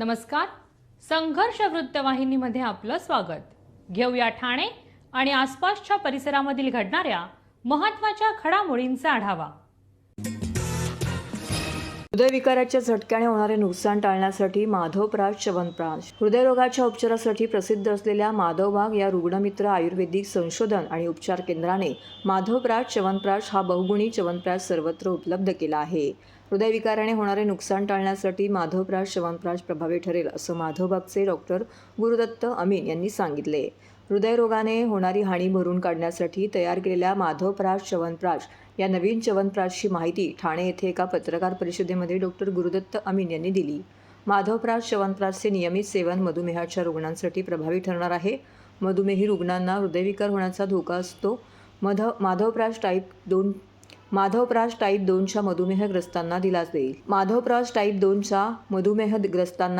नमस्कार. संघर्ष वृत्तवाहिनीमध्ये आपलं स्वागत. घेऊया ठाणे आणि आसपासच्या परिसरामधील घडणाऱ्या महत्त्वाच्या घडामोडींचा आढावा. हृदयविकाराच्या झटक्याने होणारे नुकसान टाळण्यासाठी माधवराज च्यवनप्राश हृदयरोगाच्या उपचारासाठी प्रसिद्ध असलेल्या माधवबाग या रुग्णमित्र आयुर्वेदिक संशोधन आणि उपचार केंद्राने माधवराज च्यवनप्राश हा बहुगुणी च्यवनप्राश सर्वत्र उपलब्ध केला आहे. हृदयविकाराने होणारे नुकसान टाळण्यासाठी माधवराज च्यवनप्राश प्रभावी ठरेल असं माधवबागचे डॉक्टर गुरुदत्त अमीन यांनी सांगितले. हृदयरोगाने होणारी हानी भरून काढण्यासाठी तयार केलेल्या माधवराज च्यवनप्राश या नवीन च्यवनप्राशची माहिती ठाणे येथे एका पत्रकार परिषदेमध्ये डॉक्टर गुरुदत्त अमीन यांनी दिली. माधवराज च्यवनप्राशचे नियमित सेवन मधुमेहाच्या रुग्णांसाठी प्रभावी ठरणार आहे. मधुमेही रुग्णांना हृदयविकार होण्याचा धोका असतो. माधवराज टाईप 2च्या मधुमेहग्रस्तांना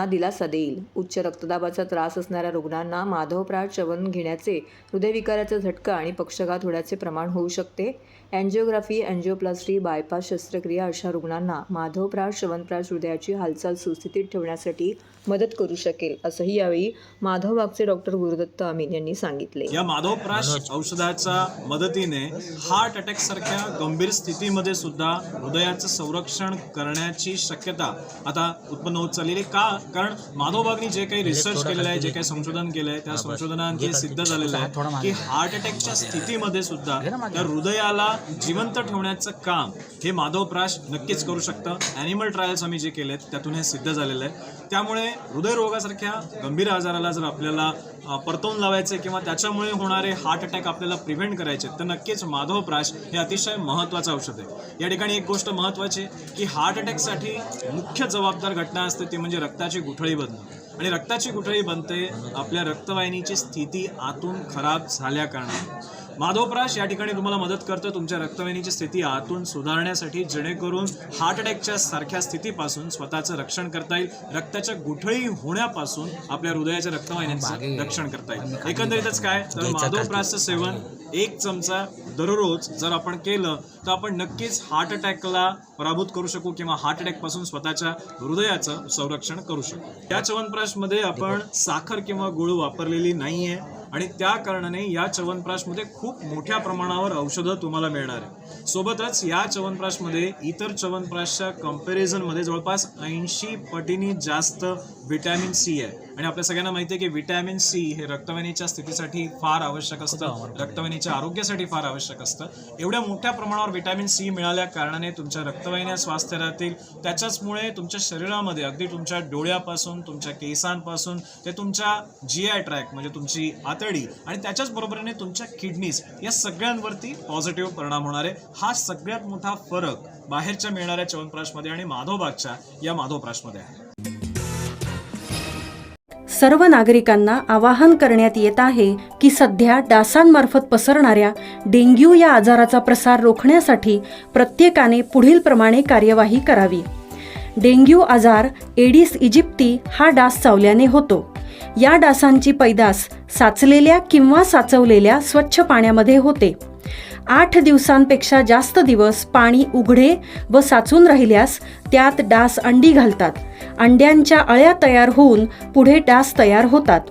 दिलासा देईल. उच्च रक्तदाबाचा त्रास असणाऱ्या रुग्णांना माधवराज च्यवन घेण्याचे हृदयविकाराचा झटका आणि पक्षाघात होण्याचे प्रमाण होऊ शकते. अँजिओग्राफी, अँजिओप्लास्टी, बायपास शस्त्रक्रिया अशा रुग्णांना माधवराज च्यवनप्राश हृदयाची हालचाल सुस्थितीत ठेवण्यासाठी मदत करू शकेल असंही यावेळी माधवबागचे डॉक्टर गुरुदत्त अमीन यांनी सांगितले. या माधवराज औषधाच्या मदतीने हार्ट अटॅक सारख्या गंभीर स्थितीमध्ये सुद्धा हृदयाचं संरक्षण करण्याची शक्यता आता उत्पन्न होत चाललेली. कारण माधवबागनी जे काही रिसर्च केलेलं आहे, जे काही संशोधन केलंय, त्या संशोधनात हे सिद्ध झालेलं आहे की हार्ट अटॅकच्या स्थितीमध्ये सुद्धा त्या हृदयाला जिवंत ठेवण्याचं काम हे माधवराज नक्कीच करू शकतं. ॲनिमल ट्रायल्स आम्ही जे केलेत त्यातून हे सिद्ध झालेलं आहे. त्यामुळे हृदयरोगासारख्या गंभीर आजाराला जर आपल्याला परतवून लावायचे किंवा त्याच्यामुळे होणारे हार्ट अटॅक आपल्याला प्रिव्हेंट करायचे तर नक्कीच माधवराज हे अतिशय महत्त्वाचं औषध आहे. या ठिकाणी एक गोष्ट महत्त्वाची की हार्ट अटॅकसाठी मुख्य जबाबदार घटना असते ती म्हणजे रक्ताची गुठळी बनणं. आणि रक्ताची गुठळी बनते आपल्या रक्तवाहिनीची स्थिती आतून खराब झाल्या कारणाने. माधवराज या ठिकाणी तुम्हाला मदत करतं तुमच्या रक्तवाहिनीची स्थिती आतून सुधारण्यासाठी, जेणेकरून हार्ट अटॅकच्या सारख्या स्थितीपासून स्वतःचं रक्षण करता येईल. रक्ताच्या गुठळी होण्यापासून आपल्या हृदयाच्या रक्तवाहिन्यांचं रक्षण करता येईल. एकंदरीतच काय तर माधवराजचं सेवन 1 चमचा दररोज जर आपण केलं तर आपण नक्कीच हार्ट अटॅकला पराभूत करू शकू किंवा हार्ट अटॅकपासून स्वतःच्या हृदयाचं संरक्षण करू शकू. या च्यवनप्राशमध्ये आपण साखर किंवा गुळ वापरलेली नाही आहे आणि त्या कारणाने या च्यवनप्राशमध्ये खूप मोठ्या प्रमाणावर औषधं तुम्हाला मिळणार आहे. सोबतच या च्यवनप्राशमध्ये इतर च्यवनप्राशच्या कंपॅरिझनमध्ये जवळपास 80 पटींनी जास्त व्हिटॅमिन सी आहे. आणि आपल्या सगळ्यांना माहिती आहे की व्हिटॅमिन सी हे रक्तवाहिनीच्या स्थितीसाठी फार आवश्यक असतं, रक्तवाहिनीच्या आरोग्यासाठी फार आवश्यक असतं. एवढ्या मोठ्या प्रमाणावर व्हिटॅमिन सी मिळाल्या कारणाने तुमच्या रक्तवाहिन्या स्वास्थ्य राहतील. त्याच्याचमुळे तुमच्या शरीरामध्ये अगदी तुमच्या डोळ्यापासून, तुमच्या केसांपासून ते तुमच्या GI ट्रॅक म्हणजे तुमची आतडी आणि त्याच्याच बरोबरीने तुमच्या किडनीज या सगळ्यांवरती पॉझिटिव्ह परिणाम होणार आहे. हा सगळ्यात मोठा फरक बाहेरच्या मिळणाऱ्या च्यवनप्राशमध्ये आणि माधवबागच्या या माधवराजमध्ये आहे. सर्व नागरिकांना आवाहन करण्यात येत आहे की सध्या डासांमार्फत पसरणाऱ्या डेंग्यू या आजाराचा प्रसार रोखण्यासाठी प्रत्येकाने पुढील प्रमाणे कार्यवाही करावी. डेंग्यू आजार एडिस इजिप्ती हा डास चावल्याने होतो. या डासांची पैदास साचलेल्या किंवा साचवलेल्या स्वच्छ पाण्यामध्ये होते. 8 दिवसांपेक्षा जास्त दिवस पाणी उघडे व साचून राहिल्यास त्यात डास अंडी घालतात. अंड्यांच्या अळ्या तयार होऊन पुढे डास तयार होतात.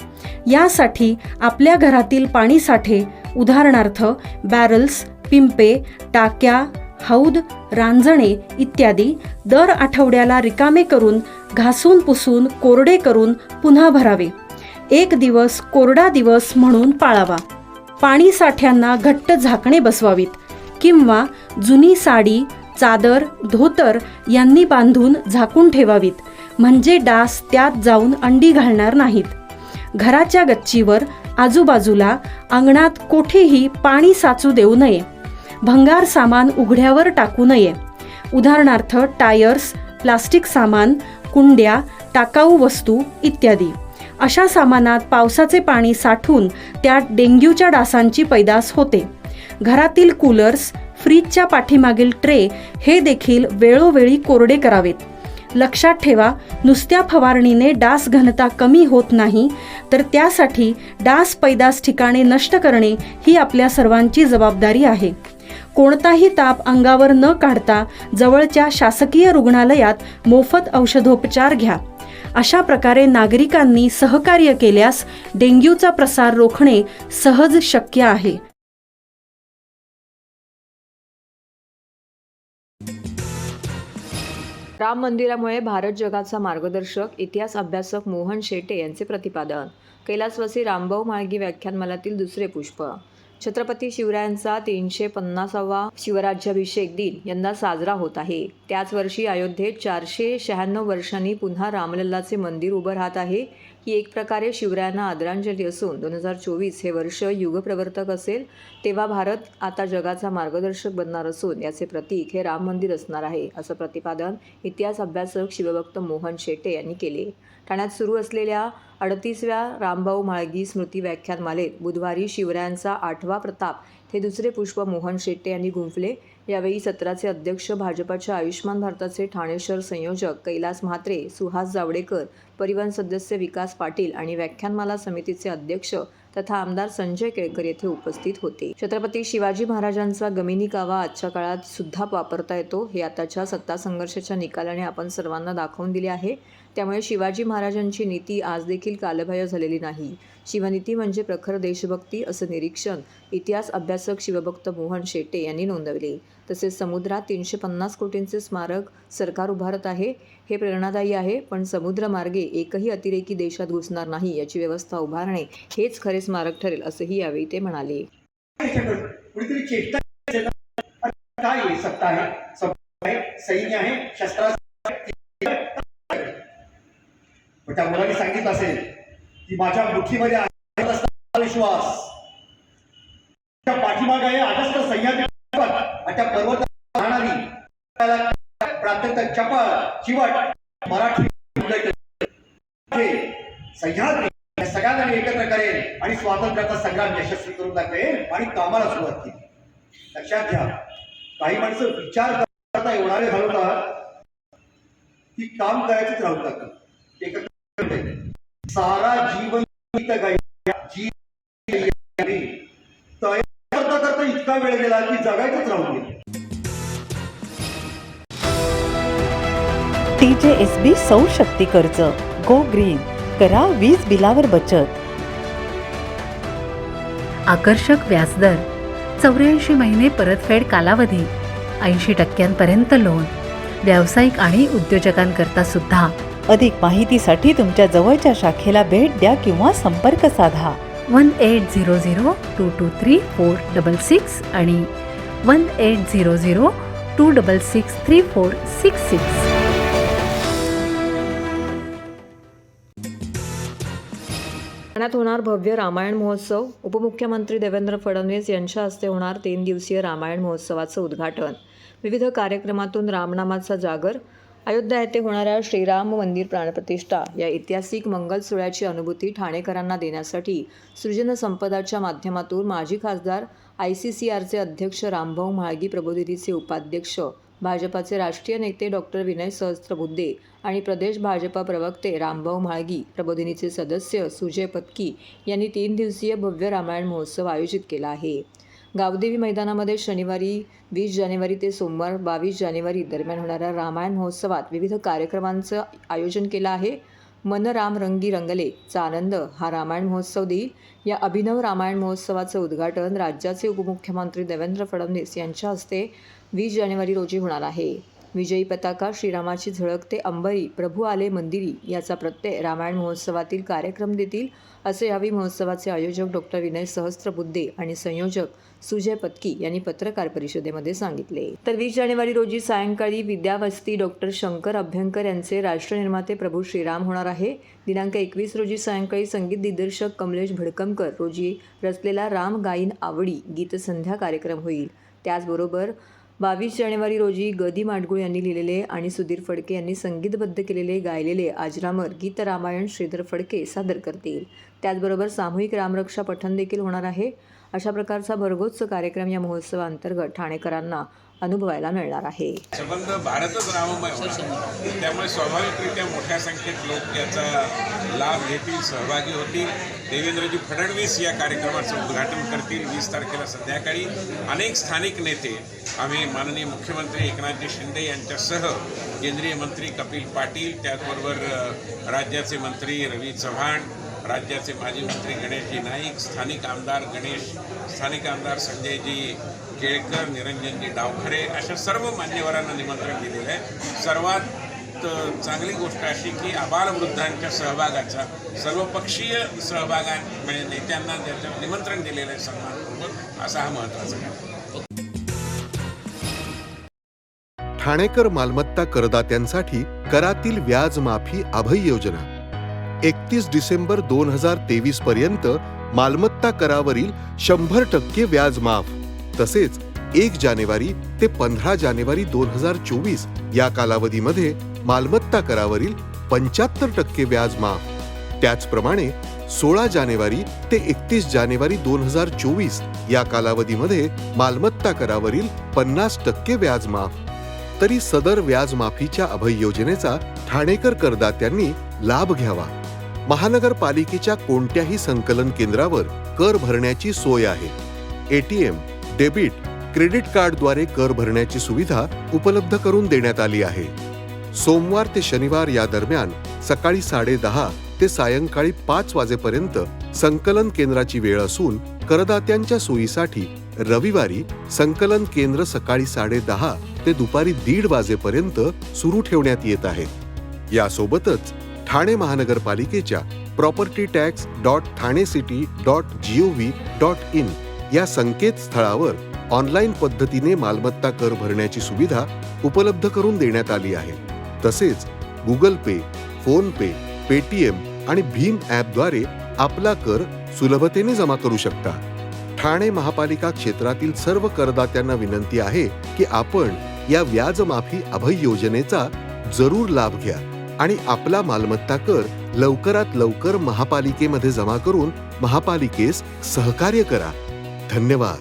यासाठी आपल्या घरातील पाणीसाठे उदाहरणार्थ बॅरल्स, पिंपे, टाक्या, हौद, रांजणे इत्यादी दर आठवड्याला रिकामे करून घासून पुसून कोरडे करून पुन्हा भरावे. 1 दिवस कोरडा दिवस म्हणून पाळावा. पाणी साठ्यांना घट्ट झाकणे बसवावीत किंवा जुनी साडी, चादर, धोतर यांनी बांधून झाकून ठेवावीत, म्हणजे डास त्यात जाऊन अंडी घालणार नाहीत. घराच्या गच्चीवर, आजूबाजूला, अंगणात कोठेही पाणी साचू देऊ नये. भंगार सामान उघड्यावर टाकू नये. उदाहरणार्थ टायर्स, प्लास्टिक सामान, कुंड्या, टाकाऊ वस्तू इत्यादी. अशा सामानात पावसाचे पाणी साठून त्यात डेंग्यूच्या डासांची पैदास होते. घरातील कूलर्स, फ्रीजच्या पाठीमागील ट्रे हे देखील वेळोवेळी कोरडे करावेत. लक्षात ठेवा, नुसत्या फवारणीने डास घनता कमी होत नाही, तर त्यासाठी डास पैदास ठिकाणे नष्ट करणे ही आपल्या सर्वांची जबाबदारी आहे. कोणताही ताप अंगावर न काढता जवळच्या शासकीय रुग्णालयात मोफत औषधोपचार घ्या. अशा प्रकारे नागरिकांनी सहकार्य केल्यास डेंग्यूचा प्रसार रोखणे सहज शक्य आहे. राम मंदिरामुळे भारत जगाचा मार्गदर्शक इतिहास अभ्यासक मोहन शेटे यांचे प्रतिपादन. कैलासवासी रामभाऊ म्हाळगी व्याख्यानमालातील दुसरे पुष्प. छत्रपती शिवरायांचा 350वा शिवराज्याभिषेक दिन यंदा साजरा होत आहे. त्याच वर्षी अयोध्येत 496 वर्षांनी पुन्हा रामलल्लाचे मंदिर उभं राहत आहे. ही एक प्रकारे शिवरायांना आदरांजली असून 2024 हे वर्ष युगप्रवर्तक असेल तेव्हा भारत आता जगाचा मार्गदर्शक बनणार असून याचे प्रतीक हे राम मंदिर असणार आहे, असं प्रतिपादन इतिहास अभ्यासक शिवभक्त मोहन शेटे यांनी केले. ठाण्यात सुरू असलेल्या 38व्या रामभाऊ म्हाळगी स्मृती व्याख्यानमालेत बुधवारी शिवरायांचा 8वा प्रताप हे दुसरे पुष्प मोहन शेट्टे यांनी गुंफले. यावेळी सत्राचे अध्यक्ष, भाजपाच्या आयुष्मान भारताचे ठाणे शहर संयोजक कैलास म्हात्रे, सुहास जावडेकर, परिवहन सदस्य विकास पाटील आणि व्याख्यानमाला समितीचे अध्यक्ष तथा आमदार संजय केळकर येथे उपस्थित होते. छत्रपती शिवाजी महाराजांचा गमिनी कावा आजच्या काळात सुद्धा वापरता येतो हे आताच्या सत्ता संघर्षाच्या निकालाने आपण सर्वांना दाखवून दिले आहे. त्यामुळे शिवाजी महाराजांची नीती आज देखील कालबाह्य झालेली नाही. शिवनीती म्हणजे प्रखर देशभक्ती, असं निरीक्षण इतिहास अभ्यासक शिवभक्त मोहन शेटे यांनी नोंदवले. तसेच समुद्रात 350 कोटींचे स्मारक सरकार उभारत आहे हे प्रेरणादायी आहे, पण समुद्रमार्गे एकही अतिरेकी देशात घुसणार नाही याची व्यवस्था उभारणे हेच खरे स्मारक ठरेल, असंही यावेळी ते म्हणाले. कुठेतरी चेष्टा काय आहे? सत्ता आहे, सैन्य आहे, शस्त्रास्त्र. त्या मुलांनी सांगितलं असेल की माझ्या मुठीमध्ये आहे विश्वास, त्या पाठीमागे आहे अजस्त्र सह्याद्री आणि त्या पर्वत राहणारी प्रात्यंत चपळ चिवट मराठी सह्याद्री या सगळ्यांनी एकत्र करेल आणि स्वातंत्र्याचा संग्राम यशस्वी करून दाखवेल आणि कामाला सुरुवात केली. लक्षात घ्या, काही माणसं विचार करता एवढावे घालवतात की काम करायचंच राहू लागतं. एकत्र सारा जीवन तयार करता करता इतका वेळ गेला की जगायचंच राहून गेलं. TJSB सौर शक्ती कर्ज, गो ग्रीन, करा वीज बिलावर बचत. आकर्षक व्याजदर, 84 महिने परतफेड कालावधी, 80% लोन, व्यावसायिक आणि उद्योजकांकरता सुद्धा. अधिक माहितीसाठी तुमच्या जवळच्या शाखेला भेट द्या किंवा संपर्क साधा. 1800-223-466 आणि 1800-266-3466. ठाण्यात होणार भव्य रामायण महोत्सव. उपमुख्यमंत्री देवेंद्र फडणवीस यांच्या हस्ते होणार 3 दिवसीय रामायण महोत्सवाचं उद्घाटन. विविध कार्यक्रमातून रामनामाचा जागर. अयोध्या येथे होणाऱ्या श्रीराम मंदिर प्राणप्रतिष्ठा या ऐतिहासिक मंगल सोहळ्याची अनुभूती ठाणेकरांना देण्यासाठी सृजन संपदाच्या माध्यमातून माजी खासदार ICCRचे अध्यक्ष रामभाऊ म्हाळगी प्रबोधिनीचे उपाध्यक्ष, भाजपाचे राष्ट्रीय नेते डॉक्टर विनय सहस्त्रबुद्धे आणि प्रदेश भाजपा प्रवक्ते रामभाऊ म्हाळगी प्रबोधिनीचे सदस्य सुजय पत्की यांनी 3 दिवसीय भव्य रामायण महोत्सव आयोजित केला आहे. गावदेवी मैदानामध्ये शनिवारी 20 जानेवारी ते सोमवार 22 जानेवारी दरम्यान होणाऱ्या रामायण महोत्सवात विविध कार्यक्रमांचं आयोजन केलं आहे. मन राम रंगी रंगले चा आनंद हा रामायण महोत्सव देईल. या अभिनव रामायण महोत्सवाचं उद्घाटन राज्याचे उपमुख्यमंत्री देवेंद्र फडणवीस यांच्या हस्ते 20 जानेवारी रोजी होणार आहे. विजयी पताका, श्रीरामाची झळकते अंबरी, प्रभू आले मंदिरी याचा प्रत्यय रामायण महोत्सवातील कार्यक्रम देतील, असे यावेळी महोत्सवाचे आयोजक डॉक्टर विनय सहस्त्रबुद्धे आणि संयोजक सुजय पत्की यांनी पत्रकार परिषदेमध्ये सांगितले. तर 20 जानेवारी रोजी सायंकाळी विद्यावस्ती डॉक्टर शंकर अभ्यंकर यांचे राष्ट्रनिर्माते प्रभू श्रीराम होणार आहे. दिनांक 21 रोजी सायंकाळी संगीत दिग्दर्शक कमलेश भडकमकर रोजी रचलेला राम गाईन आवडी गीतसंध्या कार्यक्रम होईल. त्याचबरोबर 22 जानेवारी रोजी ग. दी. माडगुळ यांनी लिहिलेले आणि सुधीर फडके यांनी संगीतबद्ध केलेले गायलेले अजरामर गीत रामायण श्रीधर फडके सादर करतील. त्याचबरोबर सामूहिक रामरक्षा पठण देखील होणार आहे. अशा प्रकारचा भरघोस कार्यक्रम या महोत्सवाअंतर्गत ठाणेकरांना अनुभवायला मिळणार आहे. संबंध भारतच राममय होणार, त्यामुळे स्वाभाविकरित्या मोठ्या संख्येत लोक याचा लाभ घेतील, सहभागी होतील देवेंद्रजी फडणवीस या कार्यक्रमाचं उद्घाटन करतील 20 तारखेला संध्याकाळी. अनेक स्थानिक नेते आम्ही माननीय मुख्यमंत्री एकनाथजी शिंदे यांच्यासह केंद्रीय मंत्री कपिल पाटील, त्याचबरोबर राज्याचे मंत्री रवी चव्हाण, राज्याचे माजी मंत्री गणेशजी नाईक, स्थानिक आमदार संजयजी केळकर, निरंजनजी डावखरे अशा सर्व मान्यवरांना निमंत्रण दिलेलं आहे. सर्वात चांगली गोष्ट अशी की आबालवृद्धांच्या सहभागाचा, सर्वपक्षीय म्हणजे नेत्यांना ज्याच्यात निमंत्रण दिलेलं आहे सन्मानपूर्वक, असा हा महत्त्वाचा आहे. ठाणेकर मालमत्ता करदात्यांसाठी करातील व्याज माफी अभय योजना 31 डिसेंबर 2023 पर्यंत मालमत्ता करावरील 100% व्याज माफ. तसेच 1 जानेवारी ते 15 जानेवारी 2024 या कालावधीमध्ये मालमत्ता करावरील 75% व्याज माफ. त्याचप्रमाणे 16 जानेवारी ते 31 जानेवारी 2024 या कालावधीमध्ये मालमत्ता करावरील 50% व्याज माफ. तरी सदर व्याज माफीच्या अभय योजनेचा ठाणेकर करदात्यांनी लाभ घ्यावा. महानगरपालिकेच्या कोणत्याही संकलन केंद्रावर कर भरण्याची सोय आहे. ATM, डेबिट, क्रेडिट कार्डद्वारे कर भरण्याची सुविधा उपलब्ध करून देण्यात आली आहे. सोमवार ते शनिवार या दरम्यान सकाळी 10:30 ते सायंकाळी 5 वाजेपर्यंत संकलन केंद्राची वेळ असून करदात्यांच्या सोयीसाठी रविवारी संकलन केंद्र सकाळी 10:30 ते दुपारी 1:30 वाजेपर्यंत सुरू ठेवण्यात येत आहे. यासोबतच ठाणे महानगरपालिकेच्या propertytax.thanecity.gov.in या संकेतस्थळावर ऑनलाईन पद्धतीने मालमत्ता कर भरण्याची सुविधा उपलब्ध करून देण्यात आली आहे. तसेच गुगल पे, फोन पे, पेटीएम आणि भीम ॲपद्वारे आपला कर सुलभतेने जमा करू शकता. ठाणे महापालिका क्षेत्रातील सर्व करदात्यांना विनंती आहे की आपण या व्याजमाफी अभय योजनेचा जरूर लाभ घ्या आणि आपला मालमत्ता कर लवकरात लवकर महापालिकेमध्ये जमा करून महापालिकेस सहकार्य करा. धन्यवाद.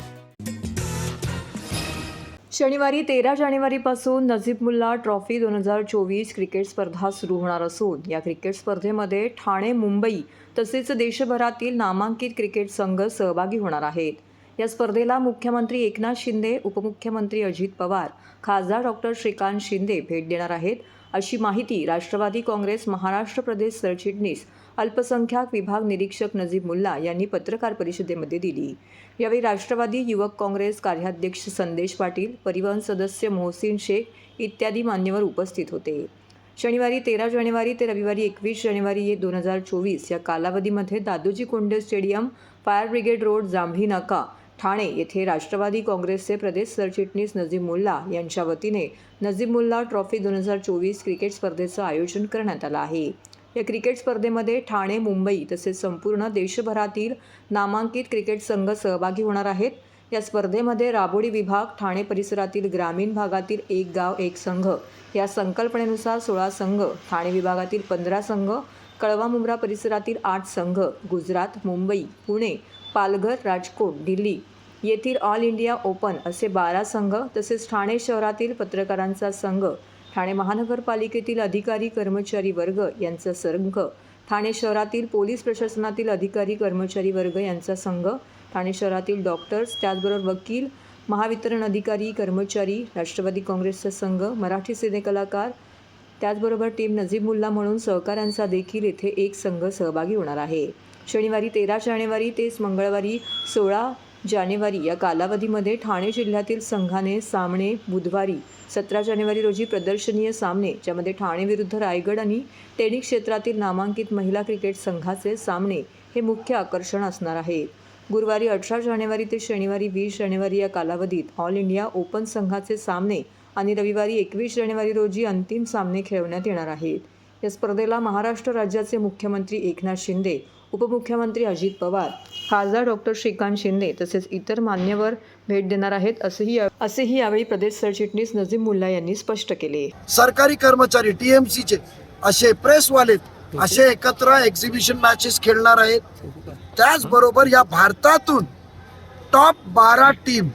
शनिवारी 13 जानेवारीपासून नजीब मुल्ला ट्रॉफी 2024 क्रिकेट स्पर्धा सुरू होणार असून या क्रिकेट स्पर्धेमध्ये ठाणे, मुंबई तसेच देशभरातील नामांकित क्रिकेट संघ सहभागी होणार आहेत. या स्पर्धेला मुख्यमंत्री एकनाथ शिंदे, उपमुख्यमंत्री अजित पवार, खासदार डॉक्टर श्रीकांत शिंदे भेट देणार आहेत, अशी माहिती राष्ट्रवादी काँग्रेस महाराष्ट्र प्रदेश सरचिटणीस अल्पसंख्याक विभाग निरीक्षक नजीब मुल्ला यांनी पत्रकार परिषदेमध्ये दिली. यावेळी राष्ट्रवादी युवक काँग्रेस कार्याध्यक्ष संदेश पाटील, परिवहन सदस्य मोहसिन शेख इत्यादी मान्यवर उपस्थित होते. शनिवारी 13 जानेवारी ते रविवारी 21 जानेवारी 2024 या कालावधीमध्ये Dadoji Konde stadium, fire brigade road, Jambhli Naka, Thane येथे राष्ट्रवादी काँग्रेसचे प्रदेश सरचिटणीस नजीब मुल्ला यांच्या वतीने नजीब मुल्ला ट्रॉफी 2024 क्रिकेट स्पर्धेचं आयोजन करण्यात आलं आहे. या क्रिकेट स्पर्धेमध्ये ठाणे, मुंबई तसेच संपूर्ण देशभरातील नामांकित क्रिकेट संघ सहभागी होणार आहेत. या स्पर्धेमध्ये राबोडी विभाग, ठाणे परिसरातील ग्रामीण भागातील 1 गाव 1 संघ या संकल्पनेनुसार 16 संघ, ठाणे विभागातील 15 संघ, कळवा मुंब्रा परिसरातील 8 संघ, गुजरात, मुंबई, पुणे, पालघर, राजकोट, दिल्ली येथील ऑल इंडिया ओपन असे 12 संघ, तसेच ठाणे शहरातील पत्रकारांचा संघ, ठाणे महानगरपालिकेतील अधिकारी कर्मचारी वर्ग यांचा संघ, ठाणे शहरातील पोलीस प्रशासनातील अधिकारी कर्मचारी वर्ग यांचा संघ, ठाणे शहरातील डॉक्टर्स, त्याचबरोबर वकील, महावितरण अधिकारी कर्मचारी, राष्ट्रवादी काँग्रेसचा संघ, मराठी सिनेकलाकार, त्याचबरोबर टीम नजीब मुल्ला म्हणून सहकाऱ्यांचा देखील येथे एक संघ सहभागी होणार आहे. शनिवारी 13 जानेवारी ते मंगळवारी 16 जानेवारी या कालावधीमध्ये ठाणे जिल्ह्यातील संघाने सामने, बुधवारी 17 जानेवारी रोजी प्रदर्शनीय सामने, ज्यामध्ये ठाणे विरुद्ध रायगड आणि टेनिस क्षेत्रातील नामांकित महिला क्रिकेट संघाचे सामने हे मुख्य आकर्षण असणार आहेत. गुरुवारी 18 जानेवारी ते शनिवारी 20 जानेवारी या कालावधीत ऑल इंडिया ओपन संघाचे सामने आणि रविवारी 21 जानेवारी रोजी अंतिम सामने खेळवण्यात येणार आहेत. या स्पर्धेला महाराष्ट्र राज्याचे मुख्यमंत्री एकनाथ शिंदे, उपमुख्यमंत्री अजित पवार, खासदार डॉक्टर श्रीकांत शिंदे तसेच इतर मान्यवर भेट देणार आहेत, असेही यावेळी प्रदेश सरचिटणीस नजीब मुल्ला यांनी स्पष्ट केले. सरकारी कर्मचारी TMCचे असे प्रेसवाले असे एकत्र एक्झिबिशन मॅचेस खेळणार आहेत. त्याचबरोबर या भारतातून टॉप 12 टीम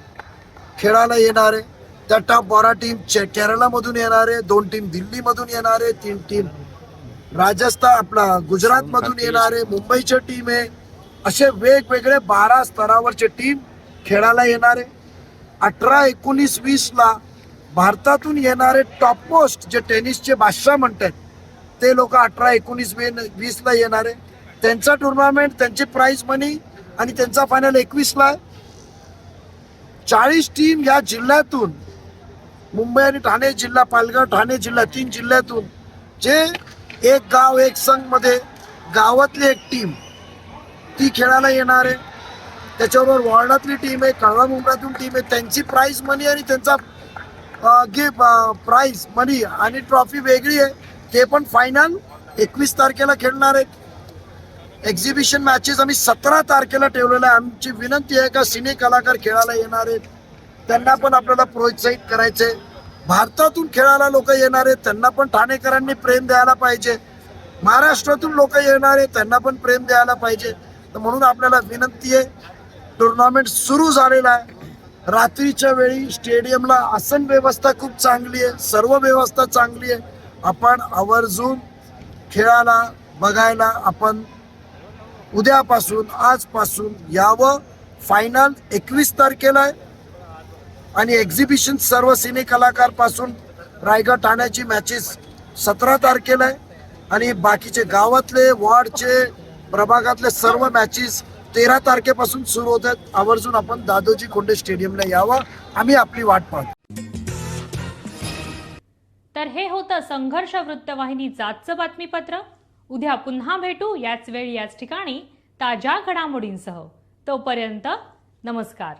खेळायला येणार आहे. त्या टॉप 12 टीम केरळमधून येणार आहे, 2 टीम दिल्लीमधून येणार आहे, 3 टीम राजस्थान गुजरातमधून येणार आहे, मुंबईची टीम आहे, असे वेगवेगळे 12 स्तरावरचे टीम खेळायला येणारे. 18, 19, 20ला भारतातून येणारे टॉपमोस्ट जे टेनिसचे बादशाह म्हणतात ते लोक 18, 19, 20ला येणारे. त्यांचा टुर्नामेंट, त्यांची प्राइज मनी आणि त्यांचा फायनल 21ला आहे. 40 टीम या जिल्ह्यातून, मुंबई आणि ठाणे जिल्हा, पालघर, ठाणे जिल्हा, 3 जिल्ह्यातून जे एक गाव एक संघ मध्ये गावातली एक टीम ती खेळायला येणार आहे. त्याच्याबरोबर वॉर्डातली टीम आहे, कळवा मुंबईतून टीम आहे. त्यांची प्राइज मनी आणि त्यांचा प्राइज मनी आणि ट्रॉफी वेगळी आहे. ते पण फायनल 21 तारखेला खेळणार आहेत. एक्झिबिशन मॅचेस आम्ही 17 तारखेला ठेवलेलं आहे. आमची विनंती आहे का सिने कलाकार खेळायला येणार आहेत त्यांना पण आपल्याला प्रोत्साहित करायचंय. भारतातून खेळायला लोक येणार आहेत त्यांना पण ठाणेकरांनी प्रेम द्यायला पाहिजे. महाराष्ट्रातून लोक येणार आहेत त्यांना पण प्रेम द्यायला पाहिजे. तर म्हणून आपल्याला विनंती आहे, टुर्नामेंट सुरू झालेला आहे. रात्रीच्या वेळी स्टेडियमला आसन व्यवस्था खूप चांगली आहे, सर्व व्यवस्था चांगली आहे. आपण आवर्जून खेळायला बघायला आपण उद्यापासून, आजपासून यावं. फायनल 21 तारखेला आहे आणि एक्झिबिशन सर्व सिने कलाकार पासून रायगड ठाण्याची मॅचेस 17 तारखेला आहे आणि बाकीचे गावातले, वॉर्डचे, प्रभागातले सर्व मॅचेस 13 तारखेपासून सुरू होत आहेत. आवर्जून आपण दादोजी कोंडे स्टेडियमला यावं, आम्ही आपली वाट पाहतो. तर हे होतं संघर्ष वृत्तवाहिनीचं आजचं बातमीपत्र. उद्या पुन्हा भेटू याच वेळी याच ठिकाणी ताज्या घडामोडींसह. तोपर्यंत नमस्कार.